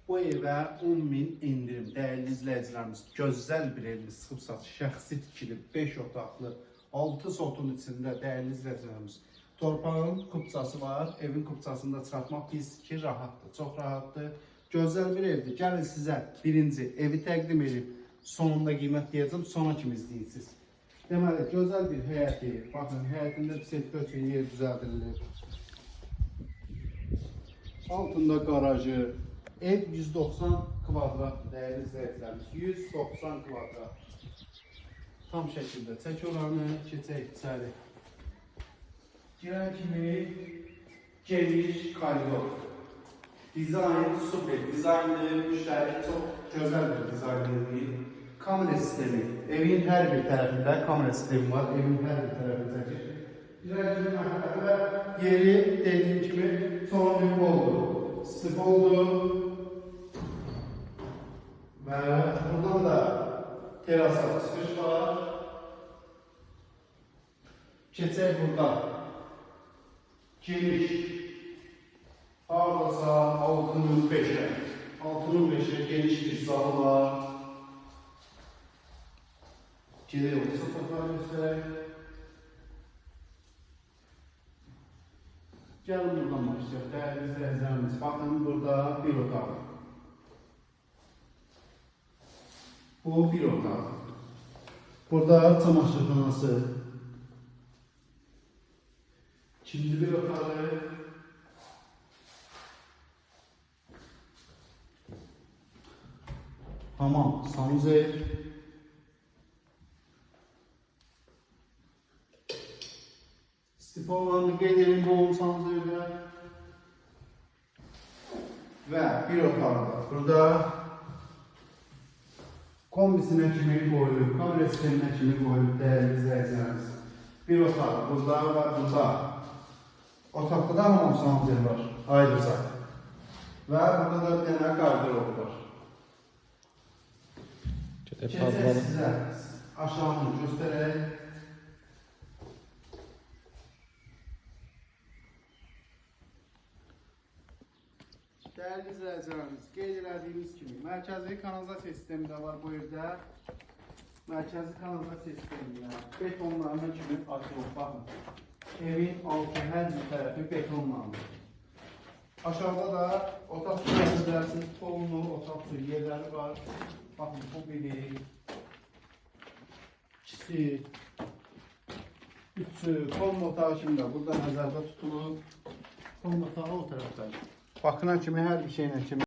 Bu evə 10.000 indirim. Dəyərli izləyicilərimiz, gözəl bir evli sıxıb satış, şəxsi tikili, 5 otaqlı, 6 sotun içində dəyərli izləyicilərimiz. Torpağın kupçası var, evin kupçasında çıxartmaq pis ki, rahatdır, çox rahatdır. Gözəl bir evdir. Gəlin sizə birinci evi təqdim edib, sonunda qiymət deyəcəm, sona kimi izləyirsiniz. Deməli, gözəl bir həyəti, baxın, həyətində bir üçün yer düzəldilir. Altında qarajı, ev 190 kvadratdır, dəyərli izləyicilərimiz, 190 kvadrat. Tam şəkildə çək oranı, keçək içəri. Girən kimi geniş koridor. Dizayn super, dizaynlı, müştəri çox gözəl bir dizaynlı. Kamera sistemi, evin hər bir tərəfində kamera sistemi var, evin hər bir tərəfində çəkir. Girən kimi mərtəbə və yeri dediyim kimi son bir oldu, sıf oldu. Və buradan da terasa çıxış var. Keçək buradan. Geniş. Hardasa 6'nın 5'e. 6'nın 5'e geniş bir zalı var. Geri olsa fotoğraf göstereyim. Gelin buradan başlayalım. Değerli izleyicilerimiz, bakın burada bir otak. Bu bir otak. Burada çamaşırxanası. İkinci bir otağı. Hamam, sanuzel. Stiponlandı gelirin bu sanuzeldə. Və bir otaqda. Burada kombisinə kimi qoyulub, kamera sisteminə kimi qoyulub dəyərli izləyicilərimiz. Bir otaq burada və burada. Otaqda da hamam sanuzel var, ayrıca. Və burada da bir dənə qardırob var. Keçək sizə aşağını göstərək. Dəyərli izləyicilərimiz, qeyd elədiyimiz kimi mərkəzi kanalizasiya sistemi də var bu evdə. Mərkəzi kanalizasiya sistemində betonlarına kimi açılıb, baxın. Evin altı hər bir tərəfi betonlanır. Aşağıda da otaq sürəsiniz, polunu, otaq su yerləri var. Baxın, bu biri, ikisi, üçü, polun otağı kimi də burada nəzərdə tutulub. Polun otağı o tərəfdə. Baxına kimi hər bir şeylə kimi.